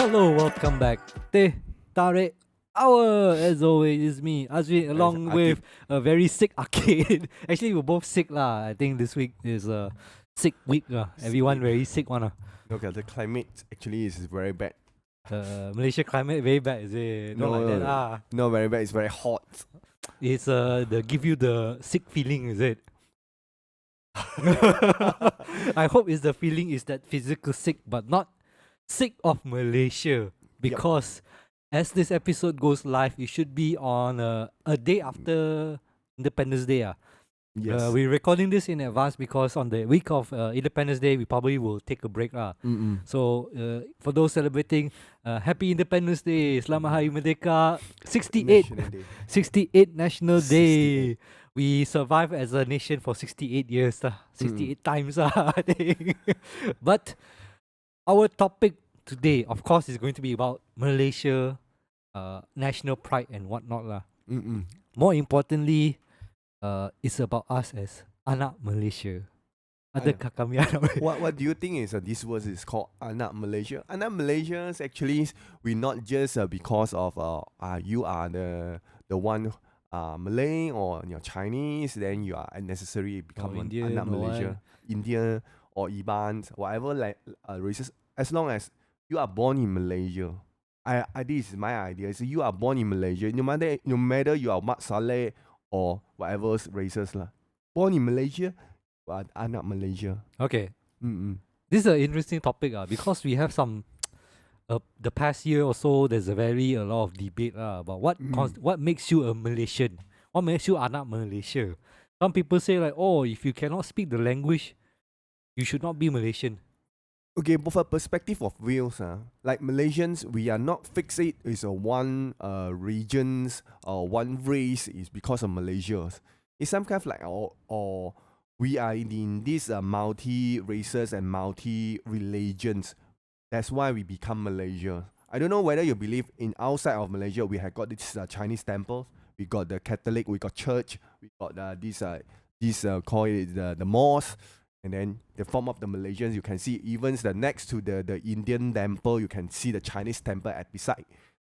Hello, welcome back. Teh Tarik Hour. As always, it's me, Azreen, along Ah with Kit. a very sick Arcade. Actually, we're both sick lah. I think this week is a sick week lah. Sick Everyone week. very sick one. Okay, the climate actually is very bad. Malaysia climate very bad, is it? Not like that No, ah. not very bad. It's very hot. It's the give you the sick feeling, is it? I hope it's the feeling is that physical sick, but not sick of Malaysia. Because as this episode goes live, it should be on a day after Independence Day. Yes. We're recording this in advance because on the week of Independence Day, we probably will take a break. So for those celebrating, Happy Independence Day, Selamat Hari Merdeka, 68, National Day. 68 National 68. Day. We survived as a nation for 68 years, 68 times, I think. But our topic today, of course, is going to be about Malaysia, national pride and whatnot lah. More importantly, it's about us as Anak Malaysia. Adakah kami anak Malaysia? What do you think is this word is called Anak Malaysia? Anak Malaysia is actually we not just because of you are the one Malay or you're Chinese, then you are unnecessary become an Indian Anak or Malaysia, Indian or Iban, whatever races. As long as you are born in Malaysia, this is my idea. So you are born in Malaysia, no matter you are Mat Saleh or whatever races lah. Born in Malaysia, but Anak Malaysia. Okay. This is an interesting topic because we have some the past year or so there's a lot of debate about what makes you a Malaysian, what makes you Anak Malaysia. Some people say like, oh, if you cannot speak the language, you should not be Malaysian. Okay, but for perspective of views, like Malaysians, we are not fixate is a one regions or one race is because of Malaysia. It's some kind of like or we are in this multi races and multi religions. That's why we become Malaysia. I don't know whether you believe in outside of Malaysia we have got this Chinese temples, we got the Catholic, we got church, we got this call it the mosque. And then the form of the Malaysians, you can see even the next to the Indian temple, you can see the Chinese temple at beside.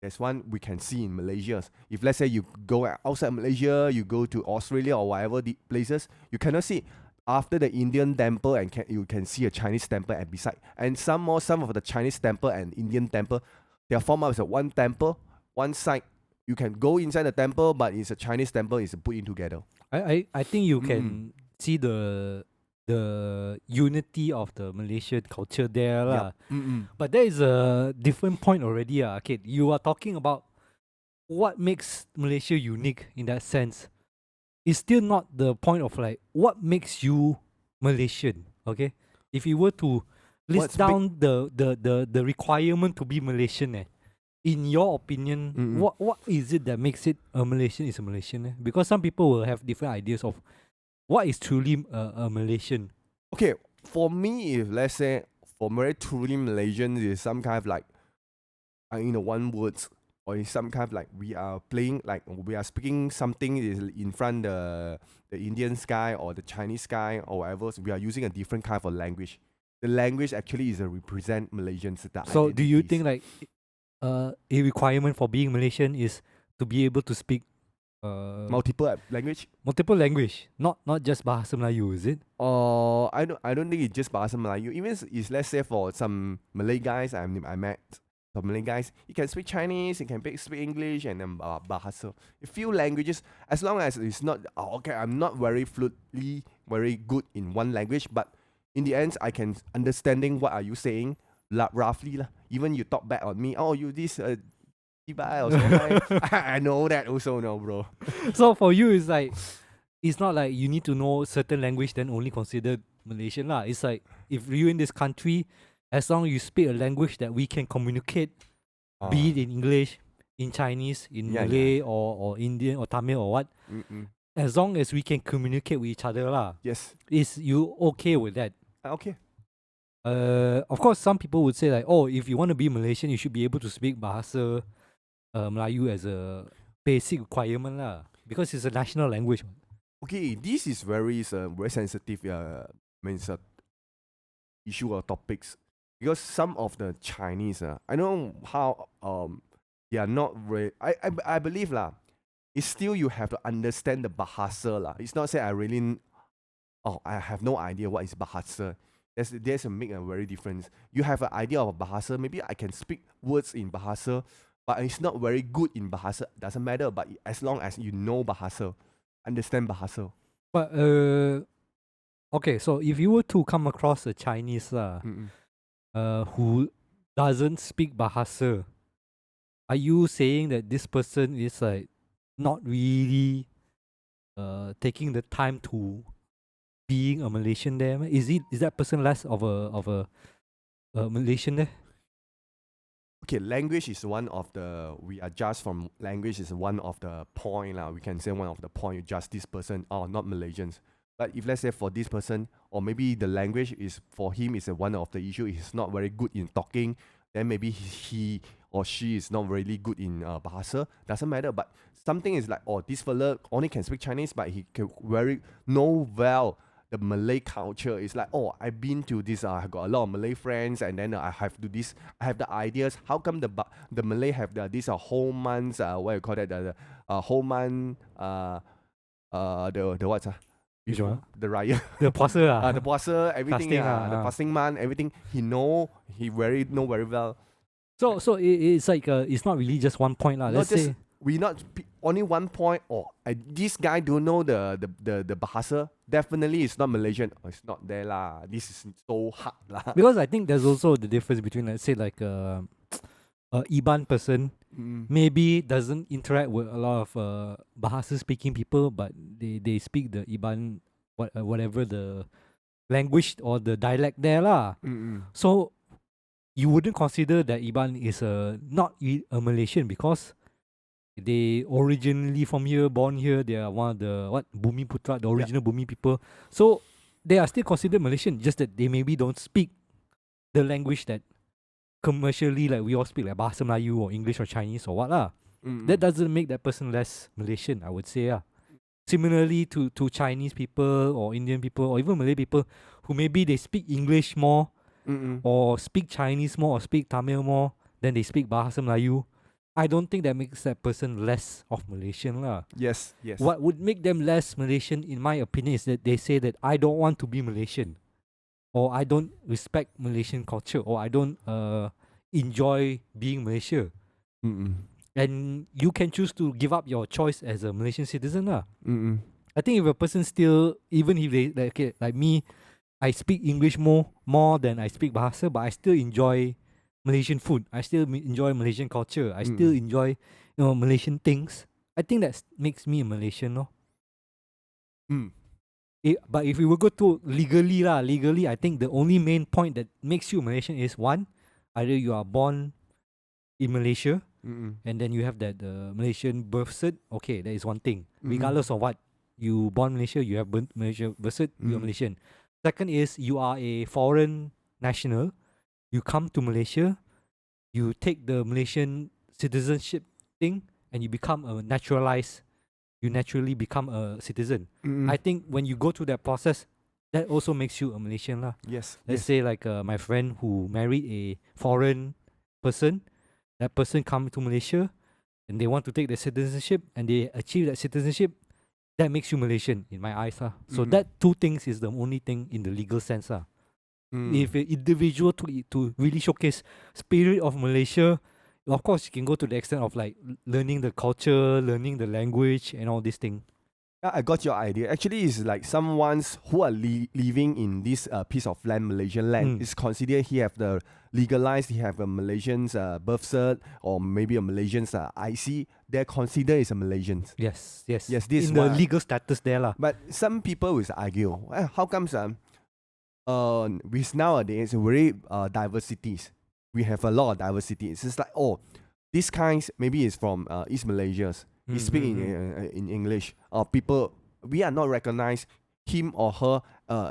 There's one we can see in Malaysia. If let's say you go outside Malaysia, you go to Australia or whatever the places, you cannot see after the Indian temple and you can see a Chinese temple at beside. And some of the Chinese temple and Indian temple, they are formed as a one temple, one side. You can go inside the temple, but it's a Chinese temple is put in together. I think you can see the unity of the Malaysian culture there lah. But there is a different point already Kit. You are talking about what makes Malaysia unique in that sense. It's still not the point of like what makes you Malaysian. Okay, if you were to list down the requirement to be Malaysian, in your opinion, what is it that makes it a Malaysian is a Malaysian? Because some people will have different ideas of what is truly a Malaysian. Okay, for me, if let's say for very truly Malaysian is some kind of like, one words or is some kind of like we are playing like we are speaking something is in front the Indian sky or the Chinese sky or whatever. So we are using a different kind of language. The language actually is a represent Malaysians. So do you think like a requirement for being Malaysian is to be able to speak multiple language, not just Bahasa Melayu, is it? I don't think it's just Bahasa Melayu. Even is let's say for some Malay guys I met some Malay guys, he can speak Chinese, he can speak English and then Bahasa. A few languages, as long as it's not okay. I'm not very fluently very good in one language, but in the end I can understanding what are you saying roughly lah. Even you talk back on me, oh you this. I know that also, no, bro. So for you, it's not like you need to know certain language then only considered Malaysian lah. It's like if you in this country, as long as you speak a language that we can communicate, be it in English, in Chinese, in Malay or Indian or Tamil or what, as long as we can communicate with each other lah. Yes. Is you okay with that? Okay. Of course, some people would say like, oh, if you want to be Malaysian, you should be able to speak Bahasa Melayu as a basic requirement lah, because it's a national language. Okay, this is very sensitive issue or topics. because some of the Chinese, I don't know how they are not really. I believe lah. It's still you have to understand the bahasa lah. It's not say I really. Oh, I have no idea what is bahasa. There's a make a very difference. You have an idea of bahasa. Maybe I can speak words in bahasa, but it's not very good in bahasa. Doesn't matter. But as long as you know bahasa, understand bahasa. But okay, so if you were to come across a Chinese who doesn't speak bahasa, are you saying that this person is like not really taking the time to being a Malaysian there? Is that person less of a Malaysian there? Okay, language is one of the we adjust from language is one of the point lah. We can say one of the point you judge this person not Malaysians. But if let's say for this person or maybe the language is for him is one of the issue. He's not very good in talking. Then maybe he or she is not really good in bahasa. Doesn't matter. But something is like this fella only can speak Chinese, but he can very know well the Malay culture. Is like, I've been to this. I got a lot of Malay friends, and then I have to this. I have the ideas. How come the Malay have these whole months? What you call that? The whole month. The what's Which one? the raya. The puasa The puasa, everything. Fasting, the fasting month, everything. He know very well. So it's like it's not really just one point lah. Let's say we not only one point. This guy don't know the bahasa. Definitely, it's not Malaysian. It's not there lah. This is so hard lah. because I think there's also the difference between, let's say, like a Iban person maybe doesn't interact with a lot of bahasa speaking people, but they speak the Iban whatever the language or the dialect there lah. So you wouldn't consider that Iban is not a Malaysian because they originally from here, born here. They are one of the Bumi Putra, the original Bumi people. So they are still considered Malaysian, just that they maybe don't speak the language that commercially like we all speak, like Bahasa Melayu or English or Chinese or what lah. That doesn't make that person less Malaysian, I would say. Similarly to Chinese people or Indian people or even Malay people who maybe they speak English more or speak Chinese more or speak Tamil more than they speak Bahasa Melayu, I don't think that makes that person less of Malaysian lah. Yes. What would make them less Malaysian, in my opinion, is that they say that I don't want to be Malaysian, or I don't respect Malaysian culture, or I don't enjoy being Malaysia. And you can choose to give up your choice as a Malaysian citizen lah. I think if a person still, even if they like me, I speak English more than I speak Bahasa, but I still enjoy Malaysian food. I still enjoy Malaysian culture. I still enjoy Malaysian things. I think that makes me a Malaysian, no? But if we will go to legally, I think the only main point that makes you Malaysian is one, either you are born in Malaysia and then you have that Malaysian birth cert. Okay, that is one thing. Regardless of what, you born Malaysia, you have Malaysia birth cert, you are Malaysian. Second is you are a foreign national. You come to Malaysia, you take the Malaysian citizenship thing, and you become a naturalized. You naturally become a citizen. I think when you go through that process, that also makes you a Malaysian lah. Yes. Let's say like my friend who married a foreign person. That person come to Malaysia, and they want to take the citizenship, and they achieve that citizenship. That makes you Malaysian in my eyes lah. So that two things is the only thing in the legal sense lah. If an individual to really showcase spirit of Malaysia, of course you can go to the extent of like learning the culture, learning the language, and all these things. Yeah, I got your idea. Actually, it's like someone's who are living in this piece of land, Malaysian land, is considered he have the legalized, he have a Malaysian's birth cert or maybe a Malaysian's IC. They're considered as a Malaysians. Yes. This in the legal status there lah. But some people will argue, how comes with nowadays very diversities. We have a lot of diversity. It's just like this kind maybe is from East Malaysia. He speak in English. People we are not recognize him or her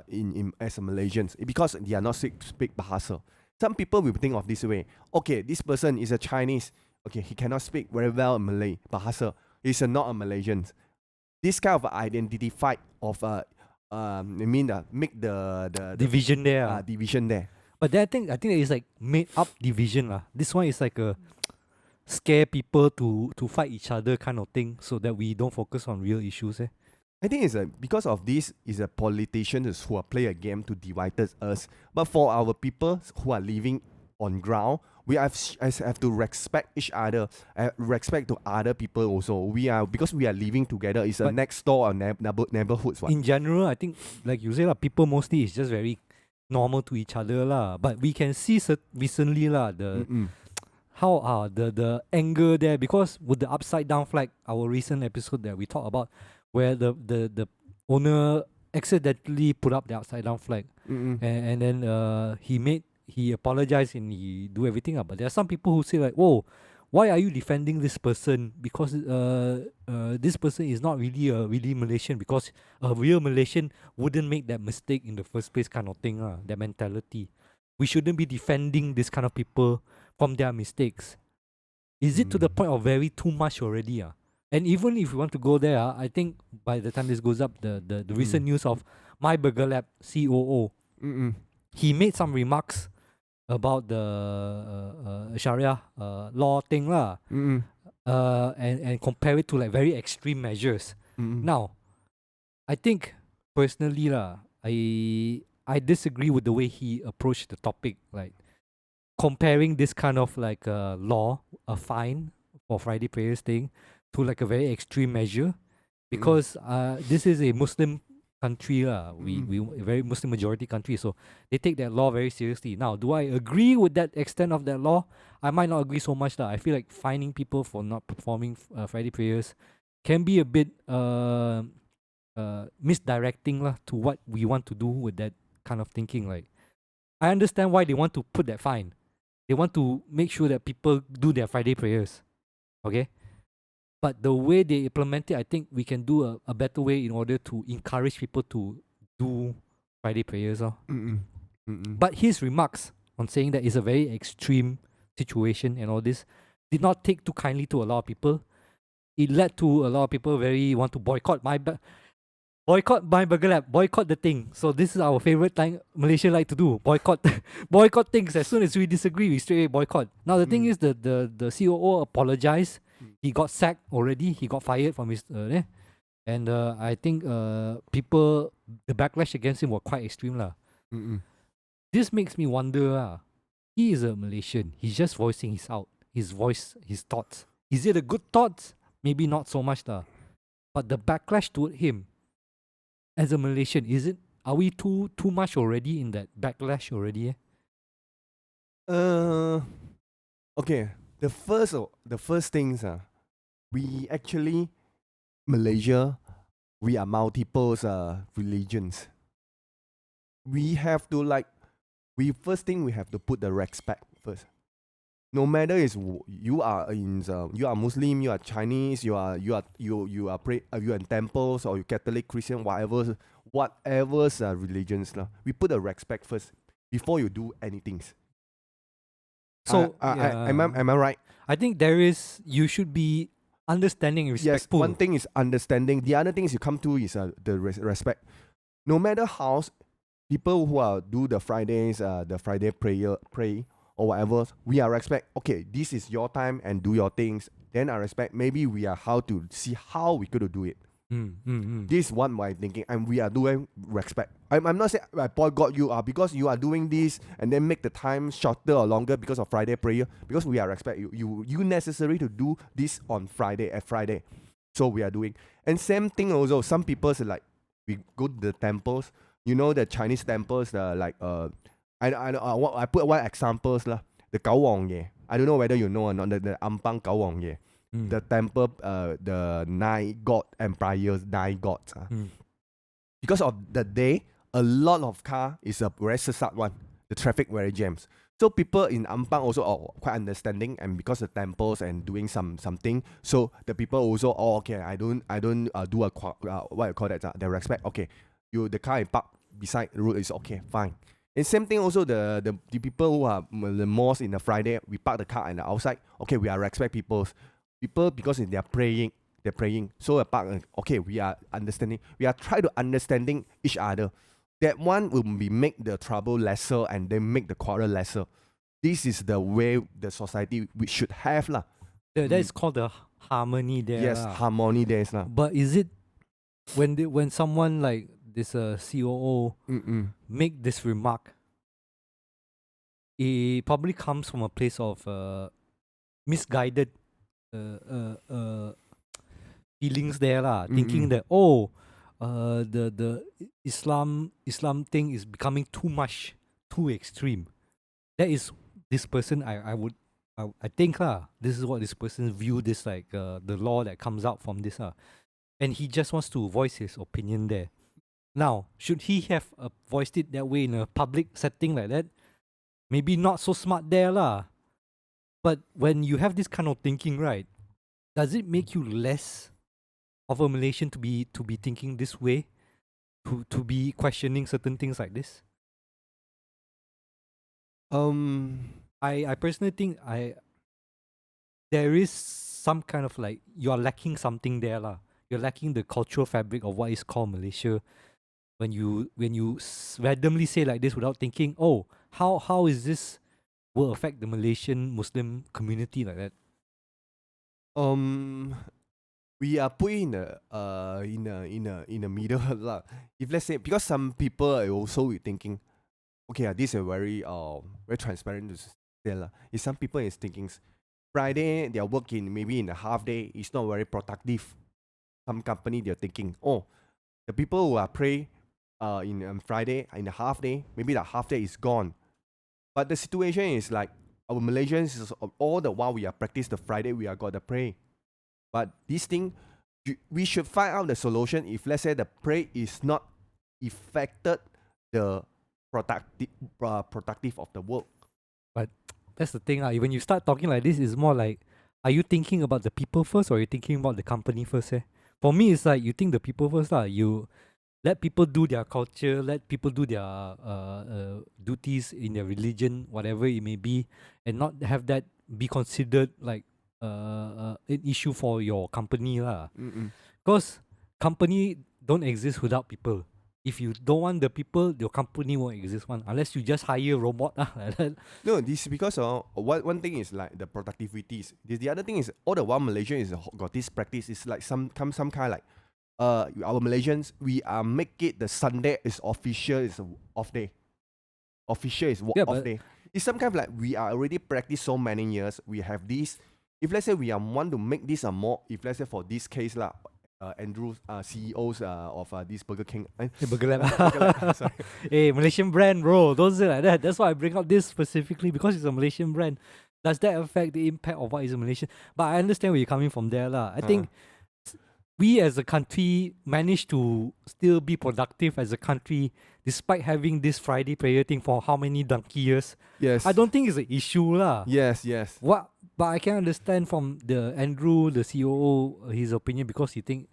in as a Malaysians because they are not speak Bahasa. Some people will think of this way. Okay, this person is a Chinese. Okay, he cannot speak very well Malay Bahasa. He's not a Malaysian. This kind of identity fight of make the division there. Division there. But then I think it's like made up division lah. This one is like a scare people to fight each other kind of thing, so that we don't focus on real issues. I think it's because of this is a politicians who are play a game to divide us. But for our people who are living on ground, we have to respect each other, respect to other people also. Because we are living together. It's a next door or neighborhoods. In general, I think like you say lah, people mostly is just very normal to each other lah. But we can see recently lah how the anger there, because with the upside down flag, our recent episode that we talked about, where the owner accidentally put up the upside down flag, and then he apologized and he do everything up. But there are some people who say like, whoa, why are you defending this person? Because this person is not really a really Malaysian, because a real Malaysian wouldn't make that mistake in the first place kind of thing, that mentality. We shouldn't be defending this kind of people from their mistakes. Is it to the point of very too much already? And even if you want to go there, I think by the time this goes up, the recent news of My Burger Lab COO, he made some remarks about the Sharia law thing lah, and compare it to like very extreme measures. Now, I think personally lah, I disagree with the way he approached the topic, like comparing this kind of like law, a fine for Friday prayers thing, to like a very extreme measure, because this is a Muslim country we a very Muslim majority country, so they take that law very seriously. Now, do I agree with that extent of that law? I might not agree so much. I feel like fining people for not performing Friday prayers can be a bit misdirecting to what we want to do with that kind of thinking. Like, I understand why they want to put that fine. They want to make sure that people do their Friday prayers, okay? But the way they implement it, I think we can do a better way in order to encourage people to do Friday prayers. But his remarks on saying that it's a very extreme situation and all this did not take too kindly to a lot of people. It led to a lot of people want to boycott my Burger Lab, boycott the thing. So this is our favorite thing Malaysia like to do, boycott boycott things. As soon as we disagree, we straight away boycott. Now the thing is, the COO apologized. He got sacked already. He got fired from his and I think people, the backlash against him were quite extreme lah. This makes me wonder. He is a Malaysian. He's just voicing his thoughts. Is it a good thoughts? Maybe not so much lah. But the backlash toward him as a Malaysian, are we too much already in that backlash already? Okay. The first things we actually, Malaysia, we are multiple religions. We have to first thing we have to put the respect first. No matter you are Muslim, you are Chinese, you are in temples, or you Catholic, Christian, whatever religions lah. We put the respect first before you do anything. So am I right? I think you should be understanding and respectful. Yes, one thing is understanding. The other thing is you come to is the respect. No matter how people who are do the Fridays, the Friday pray or whatever, we are respect. Okay, this is your time and do your things. Then I respect. Maybe we are how to see how we could do it. This is one my thinking, and we are doing respect. I'm not saying I boycott you because you are doing this and then make the time shorter or longer because of Friday prayer, because we are respect you necessary to do this on Friday at Friday, so we are doing. And same thing also, some people say like we go to the temples, the Chinese temples, I put one examples lah, the Gao Wong Ye. I don't know whether you know or not, the Ampang Gao Wong Ye. The temple, the 9 god empires, 9 gods. Because of the day, a lot of car is a very sesat one. The traffic very jams. So people in Ampang also are quite understanding, and because the temples and doing something, so the people also okay. I don't do a what you call that? They respect. Okay, the car is parked beside the road is okay, fine. And same thing also the people who are the most in the Friday, we park the car in the outside. Okay, we are respect people because they are praying. They're praying. So apart, okay, we are understanding. We are trying to understanding each other. that one will be make the trouble lesser and then make the quarrel lesser. This is the way the society we should have lah. That is called the harmony there. Yes, lah. harmony there is lah. But is it when someone like this COO make this remark, it probably comes from a place of misguided feelings there lah, thinking that the Islam thing is becoming too much, too extreme. That is this person. I think lah. This is what this person view this like the law that comes out from this and he just wants to voice his opinion there. Now, should he have voiced it that way in a public setting like that? Maybe not so smart there lah. But when you have this kind of thinking, right, does it make you less of a Malaysian to be thinking this way, to be questioning certain things like this? I personally think there is some kind of like you are lacking something there lah. You're lacking the cultural fabric of what is called Malaysia. When you randomly say like this without thinking, oh, how is this will affect the Malaysian Muslim community like that? We are put in the middle lah. If let's say, because some people are also thinking, okay, this is very transparent to say lah. If some people is thinking Friday they are working maybe in a half day, it's not very productive. Some company they're thinking, oh, the people who are pray in Friday in a half day, maybe the half day is gone. But the situation is like our Malaysians is all the while we are practice the Friday we are got to pray. But this thing we should find out the solution. If let's say the pray is not affected the productive of the work. But that's the thing. When you start talking like this, it's more like, are you thinking about the people first or are you thinking about the company first? For me, it's like you think the people first. You let people do their culture, let people do their duties in their religion, whatever it may be, and not have that be considered like an issue for your company. Because company don't exist without people. If you don't want the people, your company won't exist one unless you just hire robot. No, this is because one thing is like the productivities. The other thing is all the while Malaysia is got this practice. It's like some kind like our Malaysians we make it the Sunday is official is off day. Official is off day. It's some kind of like we are already practiced so many years. We have this. If let's say we want to make this a more, if let's say for this case lah. Andrew, CEOs of this Burger King. Burger Lab. Sorry. Hey, Malaysian brand, bro. Don't say like that. That's why I bring up this specifically because it's a Malaysian brand. Does that affect the impact of what is a Malaysian? But I understand where you're coming from there, lah. I think we as a country managed to still be productive as a country despite having this Friday prayer thing for how many donkey years. Yes. I don't think it's an issue, lah. Yes. But I can understand from the Andrew, the COO, his opinion because he think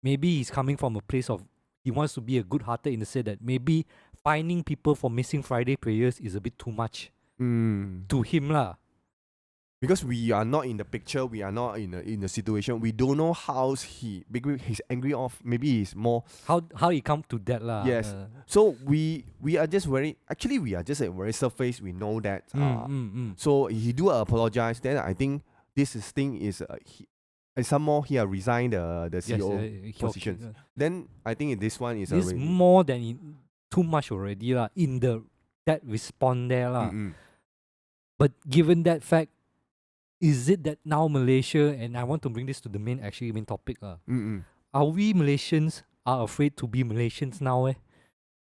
maybe he's coming from a place of he wants to be a good-hearted in the sense that maybe fining people for missing Friday prayers is a bit too much to him lah. Because we are not in the picture, we are not in the situation. We don't know how he's angry off. Maybe he's more how he come to that lah. Yes. So we are just very very surface. We know that. So he do apologize. Then I think this thing is some more he resigned the CEO position. Then I think this one is this more than too much already lah. In that response there lah. But given that fact. Is it that now Malaysia, and I want to bring this to the main topic, are we Malaysians are afraid to be Malaysians now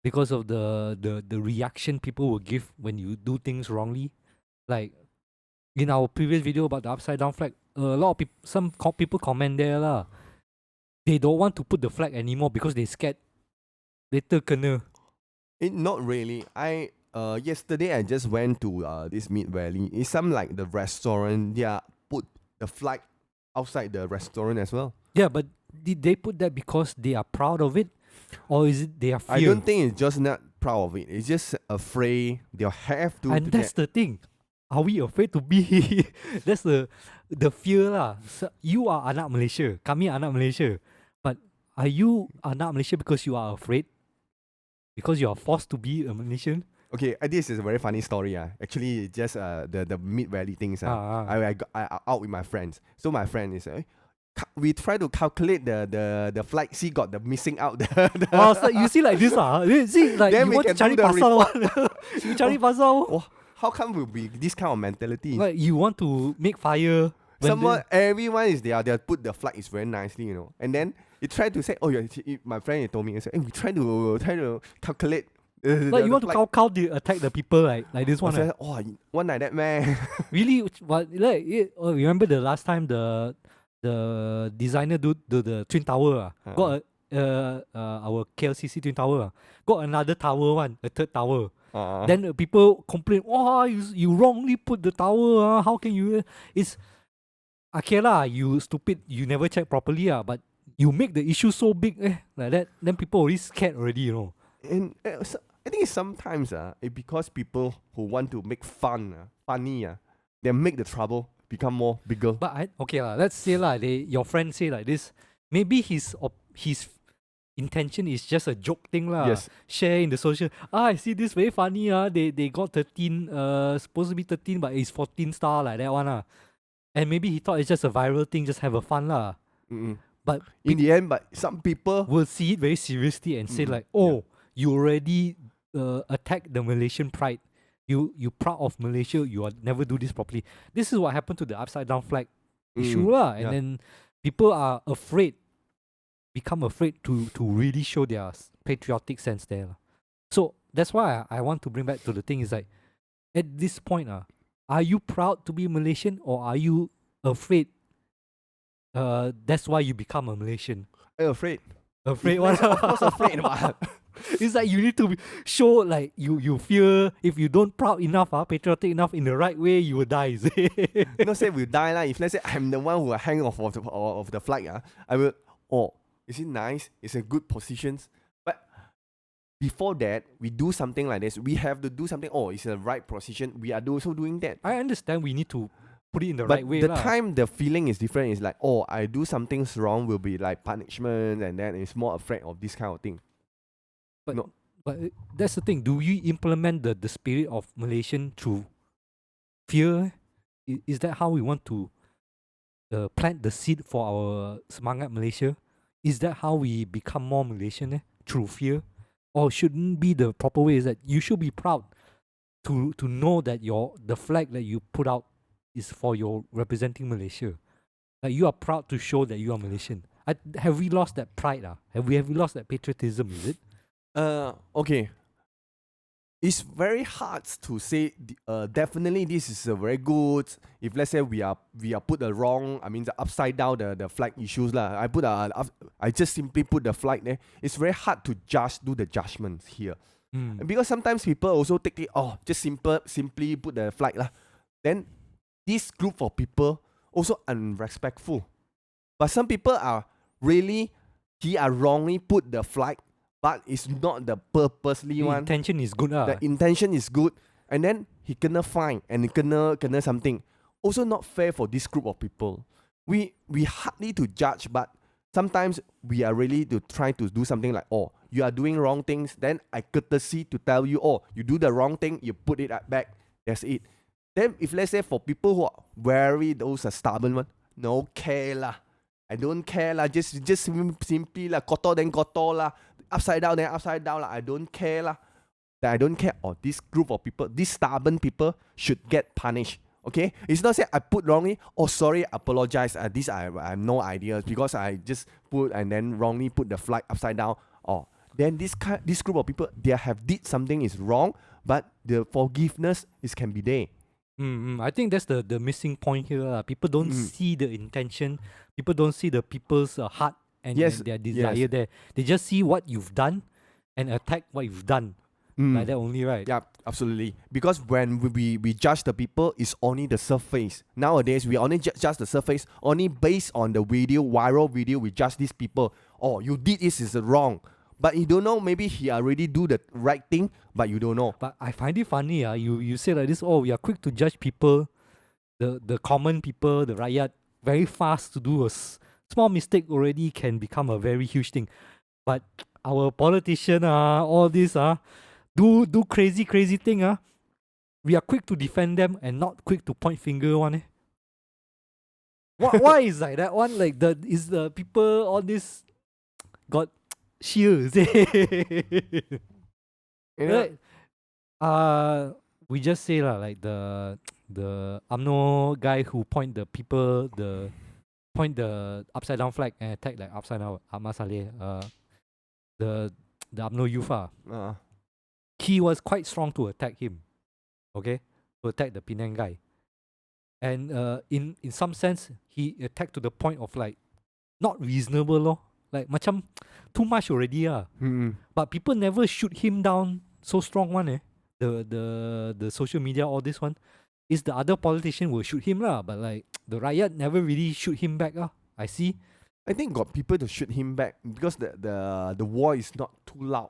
because of the reaction people will give when you do things wrongly? Like in our previous video about the upside down flag, a lot of people comment there lah. They don't want to put the flag anymore because they scared later kena. Not really. Yesterday I just went to this Mid Valley. It's some like the restaurant. They put the flag outside the restaurant as well. Yeah, but did they put that because they are proud of it, or is it they are fear? I don't think it's just not proud of it. It's just afraid they'll have to. And that's the thing. Are we afraid to be? That's the fear lah. So you are Anak Malaysia. Kami Anak Malaysia. But are you Anak Malaysia because you are afraid? because you are forced to be a Malaysian. Okay, this is a very funny story. Actually, just the Mid Valley things. I out with my friends. So my friend is we try to calculate the flight. See, got the missing out. Oh, so you see like this, see like Then you we want to can cari do the pasal, you cari pasal. Oh, how come will be this kind of mentality? Like you want to make fire. Everyone is there. They put the flight is very nicely, and then you try to say, my friend told me, we try to calculate. Like you want to count the attack the people like this one. Said, one like that, man. Really? What? Like remember the last time the designer do the twin tower got our KLCC twin tower got another tower one, a third tower. Then people complain, you wrongly put the tower. How can you? It's okay lah. You stupid. You never check properly but you make the issue so big like that. Then people already scared already, And I think sometimes because people who want to make funny they make the trouble become more bigger. But let's say your friend say like this. Maybe his intention is just a joke thing lah. Yes. Share in the social. I see this very funny They got 13. Supposed to be 13, but it's 14 star like that one And maybe he thought it's just a viral thing, just have a fun lah. But in the end, but some people will see it very seriously and say like, you already attack the Malaysian pride. You proud of Malaysia, you will never do this properly. This is what happened to the upside down flag issue lah. And then people are become afraid to really show their patriotic sense there. So that's why I want to bring back to the thing is like, at this point are you proud to be Malaysian or are you afraid? That's why you become a Malaysian. Afraid. Afraid what? Of course afraid. It's like you need to show like you fear if you don't proud enough, patriotic enough in the right way, you will die. Not say we die lah. If let's say I'm the one who will hang off of the flag, I will. Is it nice? It's a good position. But before that, we do something like this. We have to do something. It's the right position. We are also doing that. I understand we need to put it in the but right way. The time the feeling is different. It's like, I do something wrong will be like punishment, and then it's more afraid of this kind of thing. But that's the thing. Do you implement the spirit of Malaysian through fear? Is that how we want to plant the seed for our semangat Malaysia? Is that how we become more Malaysian through fear? Or shouldn't be the proper way? Is that you should be proud to know that the flag that you put out is for your representing Malaysia. Like you are proud to show that you are Malaysian. Have we lost that pride? Have we lost that patriotism? Is it? Okay. It's very hard to say. Definitely, this is a very good. If let's say we are put the wrong, the upside down the flag issues lah. I just simply put the flag there. It's very hard to do the judgments here, because sometimes people also take it. Just simply put the flag lah. Then this group of people also unrespectful, but some people are wrongly put the flag. But it's not the purposely one. The intention is good. The intention is good. And then he kena fine and he kena something. Also not fair for this group of people. We hardly to judge, but sometimes we are really to try to do something like, you are doing wrong things. Then I courtesy to tell you, you do the wrong thing, you put it back. That's it. Then if let's say for people who are very those stubborn one, no care lah. I don't care lah. Just simply lah. Kotor then kotor lah. Upside down then upside down lah. I don't care lah. That I don't care. This group of people, these stubborn people should get punished. Okay, it's not say I put wrongly. Sorry, apologize. This I have no idea because I just put and then wrongly put the flag upside down. Then this group of people they have did something is wrong, but the forgiveness can be there. I think that's the missing point here. People don't see the intention. People don't see the people's heart and their desire there. They just see what you've done and attack what you've done. Like that only, right? Yeah, absolutely. Because when we judge the people, it's only the surface. Nowadays, we only judge the surface. Only based on the viral video, we judge these people. You did this is wrong. But you don't know, maybe he already do the right thing, but you don't know. But I find it funny, you say like this, we are quick to judge people, the common people, the rakyat, very fast to do a small mistake already can become a very huge thing. But our politician all this do crazy thing we are quick to defend them and not quick to point finger one. Why is like that one? Like the people all this got shields. You know, Right? We just say lah, like the UMNO guy who point the people point the upside down flag and attack like upside down Ahmad Saleh, the UMNO youth he was quite strong to attack him, okay, to attack the Penang guy, and in some sense he attacked to the point of like not reasonable lor, like macam too much already but people never shoot him down so strong one the social media all this one is the other politician will shoot him lah, but like the riot never really shoot him back I see. I think got people to shoot him back because the war is not too loud.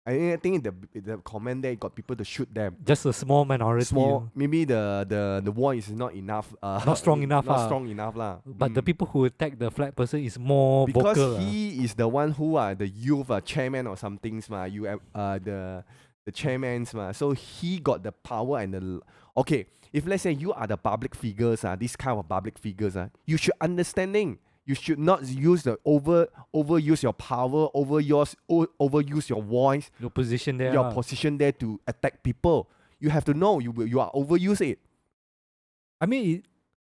I think the comment there got people to shoot them. Just a small minority. Maybe the war is not enough. Not strong enough. Not strong enough lah. But the people who attack the flag person is more because vocal. He is the one who the youth chairman or something the chairmans so he got the power and the okay. If let's say you are the public figures this kind of public figures you should understanding. You should not use the overuse your power, overuse your voice, your position there, position there to attack people. You have to know you are overuse it. I mean,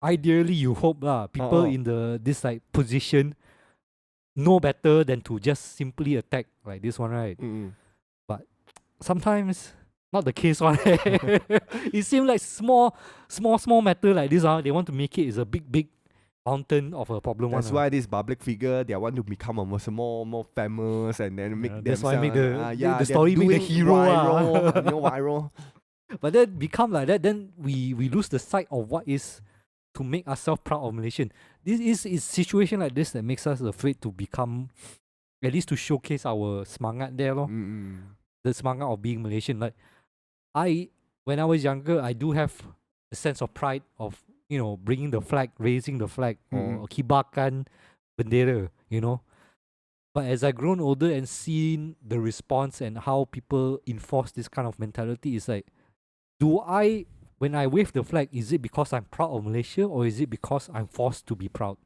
ideally you hope people in this like position know better than to just simply attack like this one, right? But sometimes not the case one. It seems like small matter like this they want to make it is a big mountain of a problem. That's why this public figure they want to become almost more famous and then make that's why make the story make the hero viral. But then become like that, then we lose the sight of what is to make ourselves proud of Malaysian. This is situation like this that makes us afraid to become, at least to showcase our semangat there lor. The semangat of being Malaysian. Like when I was younger, I do have a sense of pride of bringing the flag, raising the flag, or kibarkan bendera, But as I grown older and seen the response and how people enforce this kind of mentality, it's like, when I wave the flag, is it because I'm proud of Malaysia or is it because I'm forced to be proud?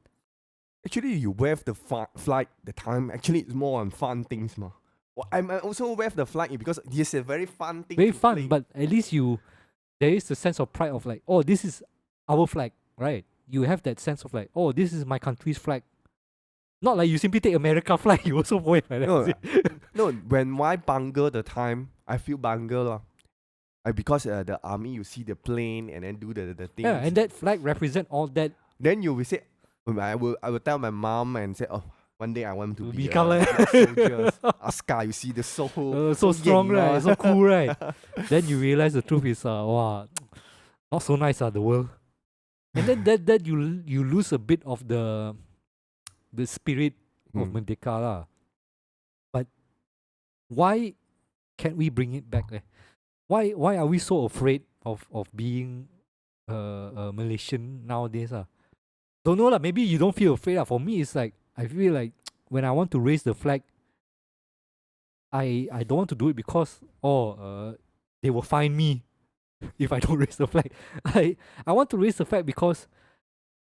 Actually, you wave the flag the time. Actually, it's more on fun things, ma. Well, I also wave the flag because it's a very fun thing. Very fun, play. But at least there is a sense of pride of like, oh, this is our flag, right? You have that sense of like, oh, this is my country's flag. Not like you simply take America flag, you also wave like that. No, when I bangga the time, I feel bangga lah. Because the army, you see the plane and then do the things. Yeah, and that flag represent all that. Then you will say, I will tell my mom and say, oh, one day I want to be soldiers. Askar, you see the so strong, right? So cool, right? Then you realize the truth is, wow, not so nice, the world. And then that you lose a bit of the spirit of Merdeka lah. But why can't we bring it back? Why are we so afraid of being a Malaysian nowadays? Don't know lah. Maybe you don't feel afraid. For me, it's like I feel like when I want to raise the flag, I don't want to do it because they will fine me if I don't raise the flag. I want to raise the flag because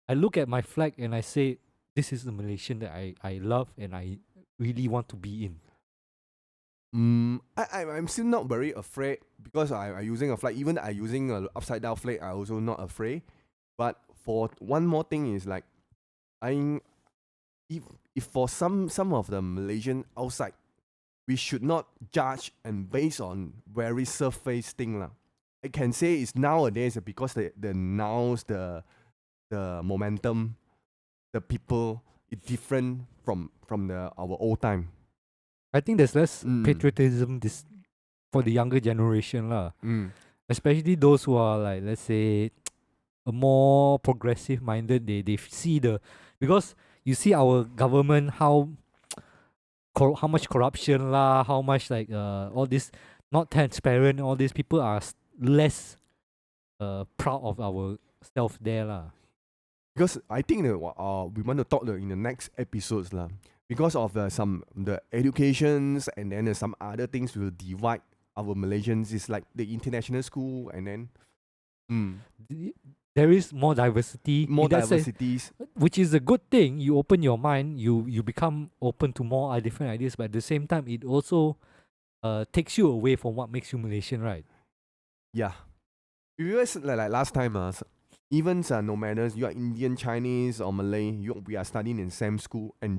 I look at my flag and I say, this is the Malaysian that I love and I really want to be in. I'm still not very afraid because I'm using a flag. Even I using an upside down flag, I also not afraid. But for one more thing is like, if for some of the Malaysian outside, we should not judge and based on very surface thing lah. I can say it's nowadays because the momentum, the people is different from our old time. I think there's less patriotism for the younger generation lah. Especially those who are like, let's say, a more progressive minded. They see because you see our government how much corruption lah, how much like all this not transparent. All these people are less proud of our self there lah. Because I think that we want to talk in the next episodes lah. because of the educations, and then some other things will divide our Malaysians. It's like the international school, and then There is more diversity more in that sense, diversities. which is a good thing. You open your mind, you become open to more different ideas, but at the same time, it also takes you away from what makes you Malaysian, right? Yeah, because like last time, even no matter you are Indian, Chinese, or Malay, we are studying in same school and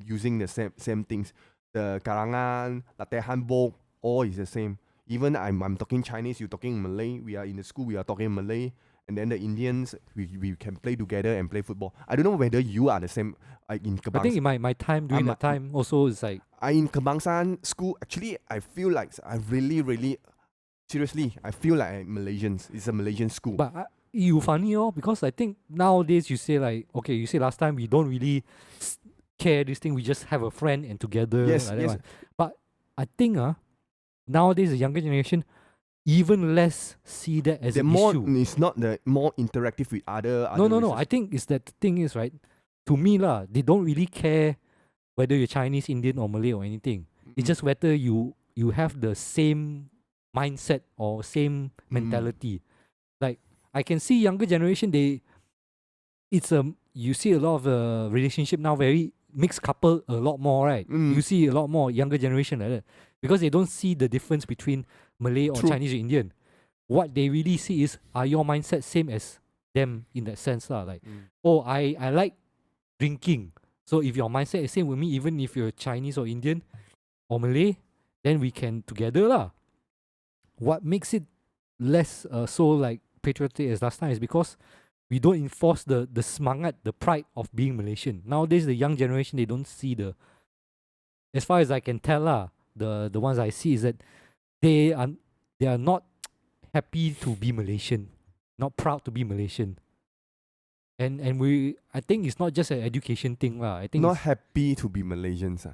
using the same things. The karangan, latih handbook, all is the same. Even I'm talking Chinese, you talking Malay. We are in the school, we are talking Malay. And then the Indians, we can play together and play football. I don't know whether you are the same in I think Kebangsaan. in my time, during that time, also it's like In Kebangsaan school, actually, I feel like I really, seriously, I feel like I'm Malaysians. It's a Malaysian school. But you funny because I think nowadays you say like, okay, you say last time we don't really care this thing, we just have a friend and together. Yes, like that yes. one. But I think nowadays the younger generation even less see that as The an more issue. it's not the more interactive with other No. races. I think it's that the thing is right. To me lah, they don't really care whether you're Chinese, Indian, or Malay or anything. It's just whether you have the same mindset or same mentality. Like I can see younger generation, you see a lot of relationship now very mixed couple a lot more, right? You see a lot more younger generation like that because they don't see the difference between Malay or True. Chinese or Indian. What they really see is, are your mindset same as them in that sense lah? Like, oh, I like drinking, so if your mindset is same with me, even if you're Chinese or Indian or Malay, then we can together lah. What makes it less so like patriotic as last time is because we don't enforce the semangat, the pride of being Malaysian. Nowadays, the young generation, they don't see as far as I can tell lah, the ones I see is that they are not happy to be Malaysian, not proud to be Malaysian. And I think it's not just an education thing lah. I think not happy to be Malaysians.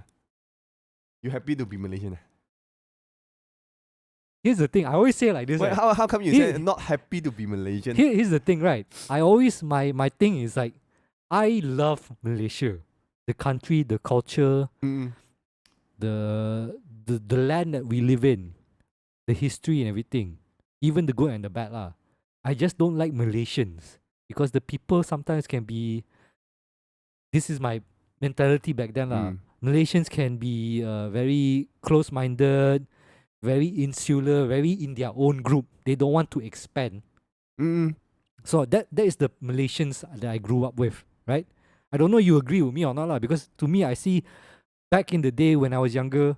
You happy to be Malaysian? Here's the thing. I always say like this. Wait, right? how come you say not happy to be Malaysian? Here's the thing, right? I always my thing is like, I love Malaysia, the country, the culture, the land that we live in, the history and everything, even the good and the bad lah. I just don't like Malaysians because the people sometimes can be. This is my mentality back then lah. Malaysians can be very close-minded, very insular, very in their own group. They don't want to expand. So that is the Malaysians that I grew up with, right? I don't know you agree with me or not lah, because to me I see back in the day when I was younger,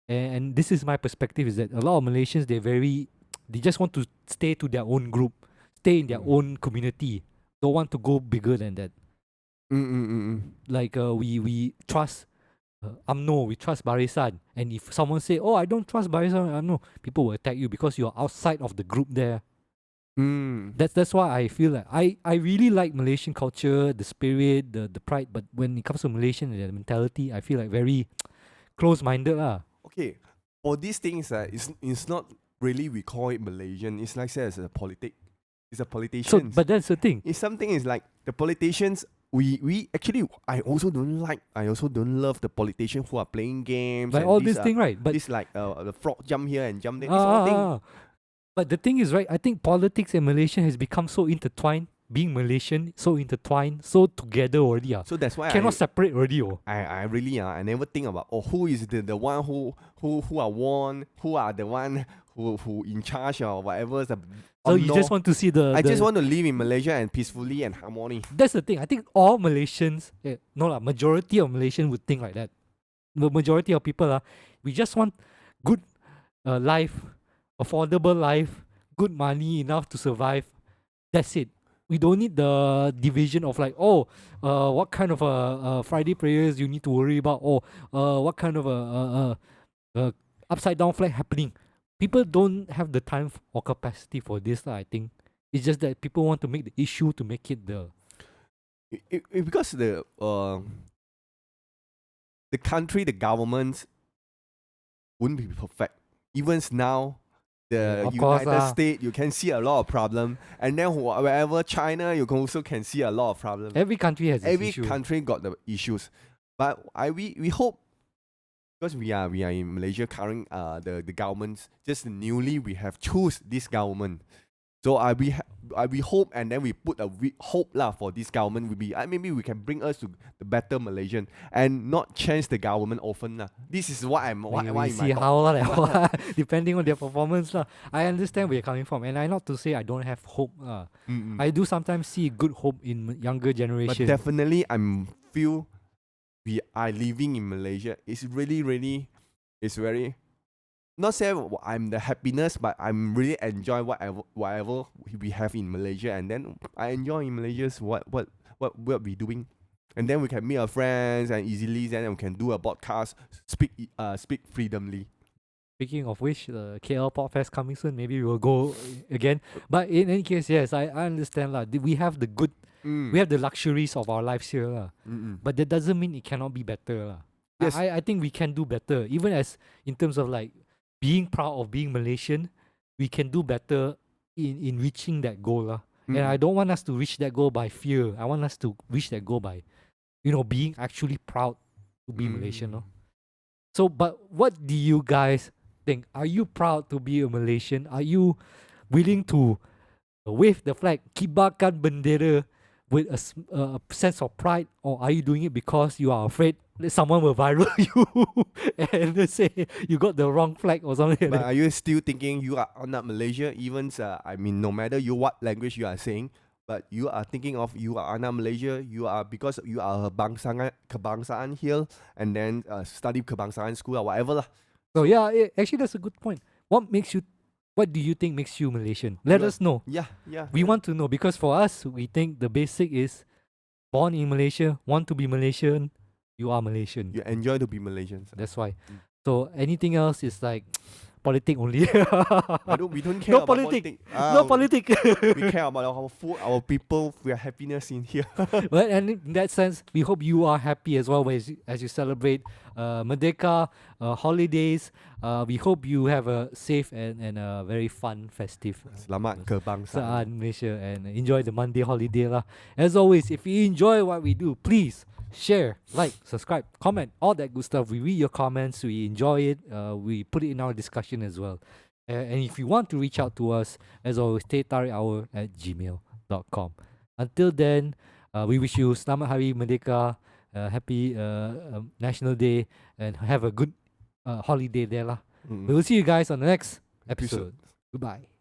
and this is my perspective, is that a lot of Malaysians they just want to stay to their own group, stay in their own community, don't want to go bigger than that. Like we trust UMNO, we trust Barisan, and if someone say, oh, I don't trust Barisan, UMNO, people will attack you because you're outside of the group there. That's why I feel like I really like Malaysian culture, the spirit, the pride, but when it comes to Malaysian and their mentality, I feel like very close-minded lah. Okay, for these things, it's not really we call it Malaysian. It's like says a politic. It's a politician. So, but that's the thing. It's something is like the politicians. We actually I also don't love the politicians who are playing games. Like all this thing, right? But this like the frog jump here and jump there. This all thing. But the thing is, right, I think politics and Malaysia has become so intertwined, being Malaysian, so intertwined, so together already. So that's why cannot separate already. I really I never think about who is the one who are won, who are the one who in charge or whatever. So you just want to see I just want to live in Malaysia and peacefully and harmony. That's the thing. I think all Malaysians, majority of Malaysians would think like that. The majority of people we just want good life, affordable life, good money enough to survive. That's it. We don't need the division of like, what kind of Friday prayers you need to worry about, or what kind of upside down flag happening. People don't have the time or capacity for this. I think it's just that people want to make the issue to make it because the country, the government wouldn't be perfect. Even now, the United States, you can see a lot of problem, and then wherever China, you also can see a lot of problem. Every country has every country got the issues. But we hope, because we are in Malaysia current the governments just newly we have choose this government. So we hope, and then we put a hope lah for this government will be maybe we can bring us to the better Malaysian and not change the government often lah. This is what I'm why We in my see thought. how lah, depending on their performance lah. I understand where you're coming from, and I not to say I don't have hope. I do sometimes see good hope in younger But generation. definitely I'm feel we are living in Malaysia. It's really it's very not say I'm the happiness, but I'm really enjoy whatever we have in Malaysia, and then I enjoy in Malaysia's what we doing, and then we can meet our friends and easily, then we can do a podcast, speak freedomly. Speaking of which, the KL Podfest coming soon. Maybe we will go again. But in any case, yes, I understand lah. We have the good, we have the luxuries of our lives here lah. But that doesn't mean it cannot be better lah. Yes. I think we can do better, even as in terms of like being proud of being Malaysian. We can do better in reaching that goal lah. And I don't want us to reach that goal by fear. I want us to reach that goal by, being actually proud to be Malaysian. No? So, but what do you guys think? Are you proud to be a Malaysian? Are you willing to wave the flag, kibarkan bendera with a sense of pride, or are you doing it because you are afraid that someone will viral you and they say you got the wrong flag or something? But are you still thinking you are not Malaysia? Even no matter you what language you are saying, but you are thinking of you are Anak Malaysia. You are because you are kebangsaan here, and then study kebangsaan school or whatever lah. So yeah, actually that's a good point. What do you think makes you Malaysian? Let us know. Yeah. We want to know, because for us, we think the basic is born in Malaysia, want to be Malaysian, you are Malaysian. You enjoy to be Malaysian. That's why. So anything else is like politic only. We don't care No about politic. No politic. We care about our food, our people, we are happiness in here. But and in that sense, we hope you are happy as well as you celebrate Merdeka holidays. We hope you have a safe and a very fun, festive Selamat kebangsaan. Malaysia, and enjoy the Monday holiday lah. As always, if you enjoy what we do, please share, like, subscribe, comment, all that good stuff. We read your comments, we enjoy it, we put it in our discussion as well. And if you want to reach out to us, as always, tehtarihour@gmail.com. Until then, we wish you Selamat Hari Merdeka, happy National Day, and have a good holiday there lah. We will see you guys on the next episode. Goodbye.